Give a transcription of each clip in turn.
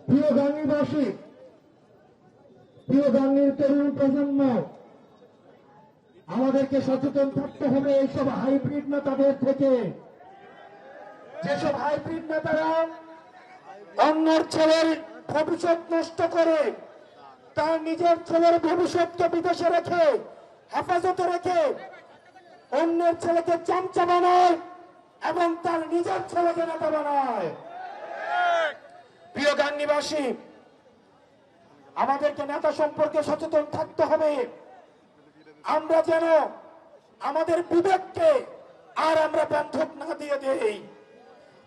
প্রিয় গাঙ্গীবাসী, প্রিয় গাঙ্গীর তরুণ প্রজন্ম, আমাদেরকে সচেতন থাকতে হবে এইসব হাইব্রিড নেতাদের থেকে। যেসব হাইব্রিড নেতারা অন্যের ছেলের ভবিষ্যৎ নষ্ট করে, তার নিজের ছেলের ভবিষ্যৎকে বিদেশে রেখে, হেফাজতে রেখে অন্যের ছেলেকে চামচা বানায় এবং তার নিজের ছেলেকে নেতা বানায়। প্রিয় গাঙ্গীবাসী, আমাদেরকে নেতা সম্পর্কে সচেতন থাকতে হবে। আমরা যেন আমাদের বিবেককে আর আমরা বন্ধক না দিয়ে দেই।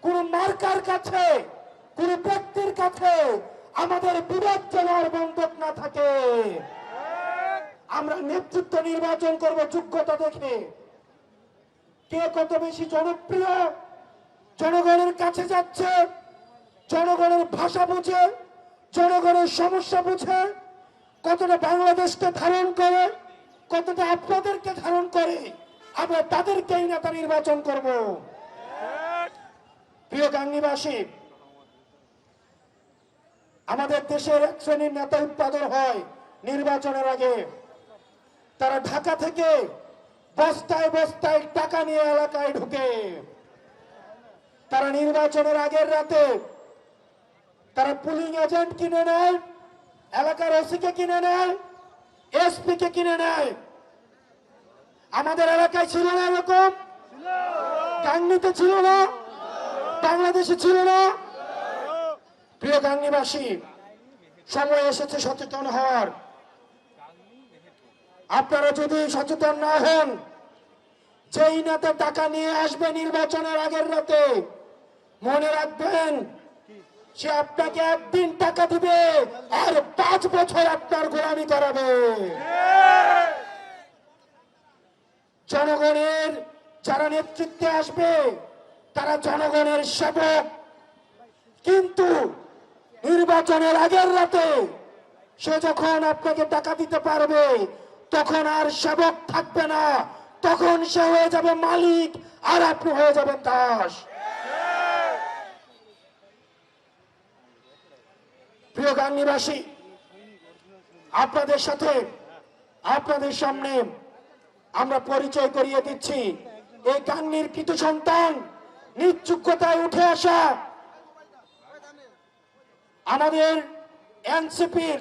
কোন মার্কার কাছে, কোন ব্যক্তির কাছে আমাদের বিবেক যেন আর বন্ধক না থাকে। আমরা নেতৃত্ব নির্বাচন করব যোগ্যতা দেখে, কে কত বেশি জনপ্রিয়, জনগণের কাছে যাচ্ছে, জনগণের ভাষা বুঝে, জনগণের সমস্যা বুঝে, কতটা বাংলাদেশকে ধারণ করে, কতটা আপনাদেরকে ধারণ করে, আমরা তাদেরকেই নেতা নির্বাচন করব। প্রিয় গাঙ্গীবাসী, আমাদের দেশের এক শ্রেণীর নেতা উৎপাদন হয় নির্বাচনের আগে। তারা ঢাকা থেকে বস্তায় বস্তায় টাকা নিয়ে এলাকায় ঢুকে। তারা নির্বাচনের আগের রাতে তারা পুলিং এজেন্ট কিনে নেয়, এলাকার ওসিকে কিনে নেয়, এসপি কে কিনে নেয়। আমাদের এলাকায় ছিল না এরকম? গাঙ্গীতে ছিল না? বাংলাদেশে ছিল না? প্রিয় গাঙ্গীবাসী, সময় এসেছে সচেতন হওয়ার। আপনারা যদি সচেতন না হন, যেই নেতা টাকা নিয়ে আসবে নির্বাচনের আগের রাতে, মনে রাখবেন সে আপনাকে একদিন টাকা দিবে আর 5 বছর আপনার গোলামি করাবে। জনগণের যারা নেতৃত্বে আসবে তারা জনগণের সেবক, কিন্তু নির্বাচনের আগের রাতে সে যখন আপনাকে টাকা দিতে পারবে তখন আর সেবক থাকবে না, তখন সে হয়ে যাবে মালিক আর আপনি হয়ে যাবেন দাস। প্রিয় গাঙ্গীবাসী, আপনাদের সাথে, আপনাদের সামনে আমরা পরিচয় করিয়ে দিচ্ছি এই গাঙ্গীর কৃত সন্তান, নিজ যোগ্যতায় উঠে আসা আমাদের এনসিপির,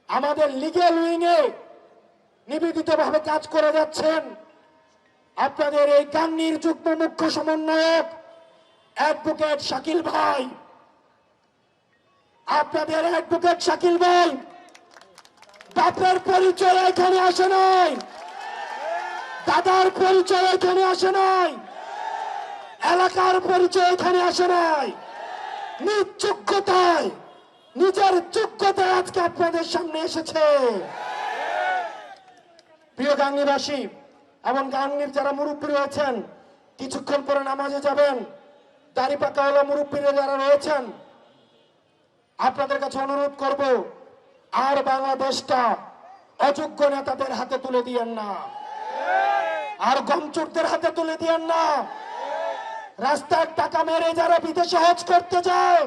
আমাদের লিগ্যাল উইংয়ে নিবেদিত ভাবে কাজ করে যাচ্ছেন আপনাদের এই গাঙ্গীর যুগ্ম মুখ্য সমন্বয়ক অ্যাডভোকেট শাকিল ভাই। আপনাদের অ্যাডভোকেট শাকিল ভাই বাপের পরিচয় এখানে আসে নাই, দাদার পরিচয় এখানে আসে নাই, এলাকার পরিচয় এখানে আসে নাই। নিজ যোগ্যতায়, নিজের যোগ্যতায় আজকে আপনাদের সামনে এসেছে। প্রিয় গাঙ্গীবাসী এবং গাঙ্গীর যারা মুরব্বী রয়েছেন, কিছুক্ষণ পরে নামাজে যাবেন, দাড়ি পাকাওয়ালা মুরব্বীরা যারা রয়েছেন, আপনাদের কাছে অনুরোধ করব, আর বাংলাদেশটা অযোগ্য নেতাদের হাতে তুলে দিয়েন না, আর গমচোরদের হাতে তুলে দিয়েন না। রাস্তার টাকা মেরে যারা বিদেশে হজ করতে যায়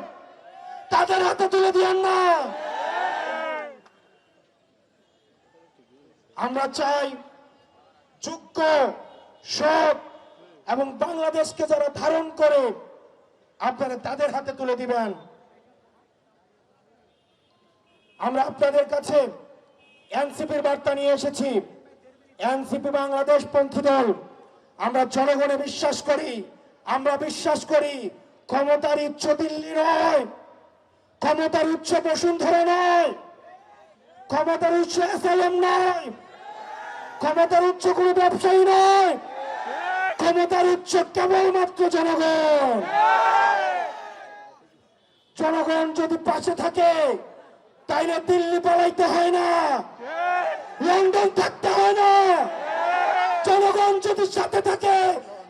তাদের হাতে তুলে দিয়েন না। আমরা চাই যোগ্য, সৎ এবং বাংলাদেশকে যারা ধারণ করে আপনারা তাদের হাতে তুলে দিবেন। আমরা আপনাদের কাছে এনসিপির বার্তা নিয়ে এসেছি। এনসিপি বাংলাদেশ পন্থী দল। আমরা জনগণে বিশ্বাস করি, আমরা বিশ্বাস করি ক্ষমতার উচ্চ দিল্লি নয়, ক্ষমতার উচ্চ বসুন্ধরা নয়, ক্ষমতার উচ্চ এসএলএম নয়, ক্ষমতার উচ্চ কোন ব্যবসায়ী নয়, ক্ষমতার উচ্চ কেবলমাত্র জনগণ। জনগণ যদি পাশে থাকে তাইলে দিল্লি পালাইতে হয় না, লন্ডন থাকতে হয় না। জনগণ যদি সাথে থাকে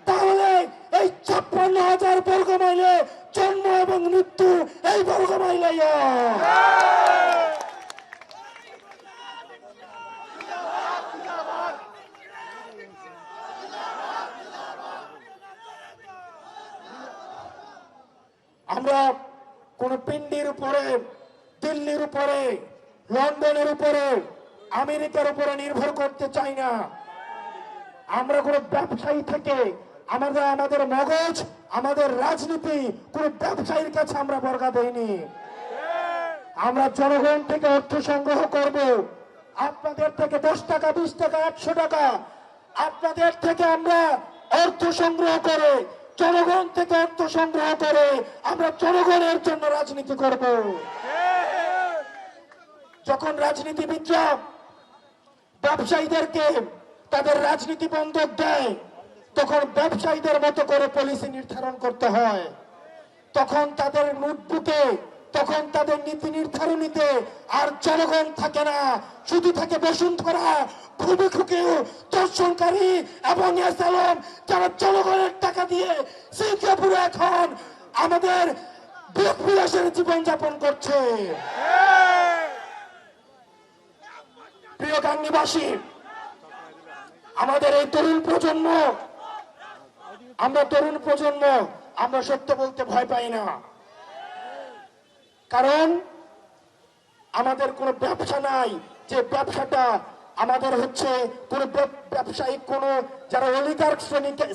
তাহলে এই 56,000 বর্গ মাইলে জন্ম এবং মৃত্যু এই বর্গ মাইলে। আমরা কোন পিন্ডির উপরে, দিল্লির উপরে, লন্ডনের উপরে, আমেরিকার উপরে নির্ভর করতে চাই না। আমরা কোন ব্যবসায়ী থেকে আমাদের মগজ, আমাদের রাজনীতি কোন ব্যবসায়ীর কাছে আমরা বর্গা দেইনি। আমরা জনগণ থেকে অর্থ সংগ্রহ করব। আপনাদের থেকে 10 টাকা, 20 টাকা, 100 টাকা আপনাদের থেকে আমরা অর্থ সংগ্রহ করে, জনগণ থেকে অর্থ সংগ্রহ করে আমরা জনগণের জন্য রাজনীতি করব। যখন রাজনীতিবিদরা ব্যবসায়ীদেরকে তাদের রাজনীতি বন্ধক দেয়, তখন ব্যবসায়ীদের মতো করে পলিসি নির্ধারণ করতে হয়। তখন তাদের নোটবুকে, তখন তাদের নীতি নির্ধারণীতে আর জনগণ থাকে না, শুধু থাকে বসুন্ধরা, ভূমিখুকে দর্শনকারী এবং এসালাম, যারা জনগণের টাকা দিয়ে সিঙ্গাপুরে এখন আমাদের বিলাসের জীবনযাপন করছে। প্রিয় গাংনীবাসী, আমাদের এই তরুণ প্রজন্ম, আমরা সত্য বলতে ভয় পাই না। কারণ আমাদের কোনো ব্যবসা নাই, যে ব্যবসাটা আমাদের হচ্ছে কোন ব্যবসায়িক কোন যারা অলিগার্ক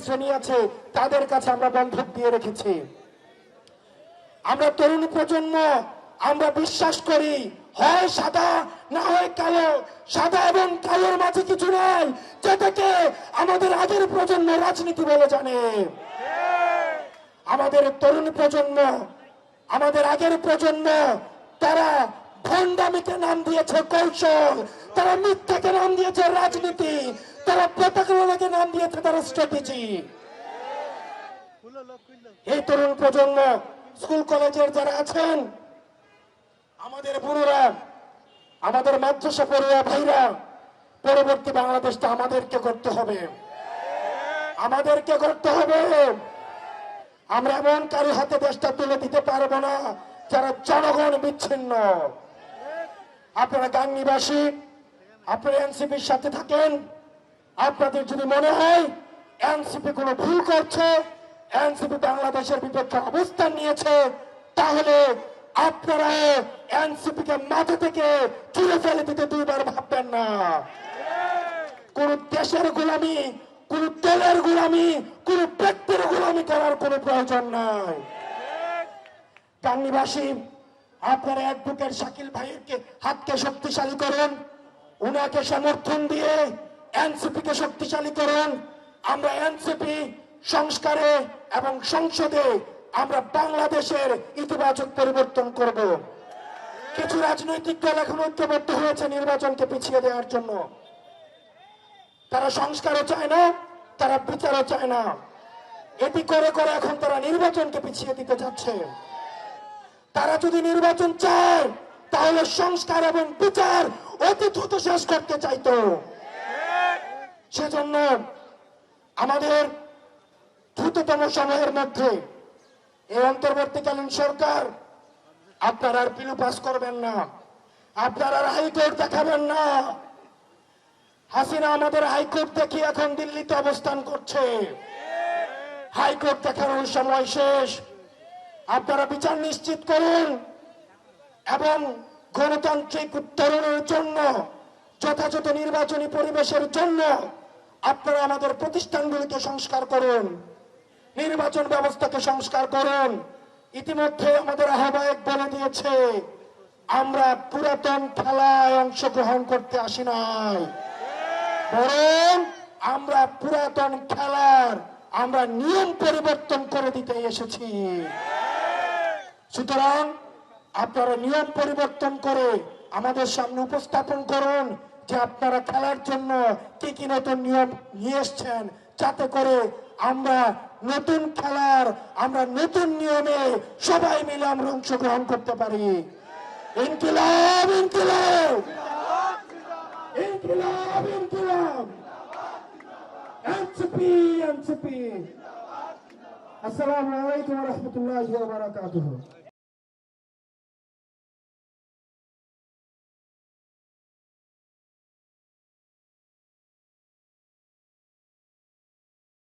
শ্রেণী আছে তাদের কাছে আমরা বন্ধক দিয়ে রেখেছি। আমরা তরুণ প্রজন্ম, আমরা বিশ্বাস করি হয় সাদা না হয় কালো, সাদা এবং কালোর মাঝে কিছু নাই, যেটাকে আমাদের আগের প্রজন্ম রাজনীতি বলে জানে। আমাদের তরুণ প্রজন্ম, আমাদের আগের প্রজন্ম, তারা ভণ্ডামিকে নাম দিয়েছে কৌশল, তারা মিথ্যাকে নাম দিয়েছে রাজনীতি, তারা প্রতারণাকে নাম দিয়েছে তারা স্ট্র্যাটেজি। এই তরুণ প্রজন্ম, স্কুল কলেজের যারা আছেন, আমাদের বুড়োরা, আমাদের মাদ্রাসা পড়ুয়া ভাইরা, পরবর্তী বাংলাদেশটা আমাদেরকে করতে হবে, আমাদেরকে করতে হবে। আমরা এমন কারো হাতে দেশটা তুলে দিতে পারবো না যারা জনগণ বিচ্ছিন্ন। আপনারা গাংনীবাসী, আপনারা এনসিপির সাথে থাকেন। আপনাদের যদি মনে হয় এনসিপি কোনো ভুল করছে, এনসিপি বাংলাদেশের বিপক্ষে অবস্থান নিয়েছে, তাহলে আপনারা এনসিপি কে মাথা থেকে তুলে ফেলে দিতে দুইবার ভাববেন না। কোন দেশের গোলামি, কোন দলের গোলামি, কোন ব্যক্তির গোলামি করার কোন প্রয়োজন নাই। গাংনীবাসী, আপনারা অ্যাডভোকেট শাকিল ভাইকে হাতকে শক্তিশালী করুন, উনাকে সমর্থন দিয়ে এনসিপি কে শক্তিশালী করুন। আমরা এনসিপি সংস্কারে এবং সংসদে আমরা বাংলাদেশের ইতিবাচক পরিবর্তন করব। কিছু রাজনৈতিক দল এখন ঐক্যবদ্ধ হয়েছে নির্বাচনকে পিছিয়ে দেওয়ার জন্য। তারা সংস্কারও চায় না, তারা বিচারও চায় না। এটি করে করে এখন তারা নির্বাচনকে পিছিয়ে দিতে যাচ্ছে। তারা যদি নির্বাচন চায় তাহলে সংস্কার এবং বিচার অতি দ্রুত শেষ করতে চাইতো। সেজন্য আমাদের দ্রুততম সময়ের মধ্যে এই অন্তর্বর্তীকালীন সরকার, আপনারা আর পিলু পাস করবেন না, আপনারা আর হাইকোর্ট দেখাবেন না। হাসিনা আমাদের হাইকোর্ট দেখি এখন দিল্লিতে অবস্থান করছে। হাইকোর্ট দেখানোর সময় শেষ। আপনারা বিচার নিশ্চিত করুন এবং গণতান্ত্রিক উত্তরণের জন্য, যথাযথ নির্বাচনী পরিবেশের জন্য আপনারা আমাদের প্রতিষ্ঠানগুলিকে সংস্কার করুন, নির্বাচন ব্যবস্থাকে সংস্কার করুন। ইতিমধ্যে আমাদের আহ্বায়ক বলে দিয়েছে, আমরা পুরাতন খেলায় অংশগ্রহণ করতে আসি নাই, বরং আমরা পুরাতন খেলার আমরা নিয়ম পরিবর্তন করে দিতে এসেছি। সুতরাং আপনারা নিয়ম পরিবর্তন করে আমাদের সামনে উপস্থাপন করুন যে আপনারা খেলার জন্য কি কি নতুন নিয়ম নিয়ে এসছেন, যাতে করে আমরা নতুন খেলার, আমরা নতুন নিয়মে সবাই মিলে আমরা অংশগ্রহণ করতে পারি। ইনকিলাব, ইনকিলাব, ইনকিলাব, ইনকিলাব, এনসিপি, এনসিপি। আসসালামু আলাইকুম ওয়া রাহমাতুল্লাহি ওয়া বারাকাতুহু।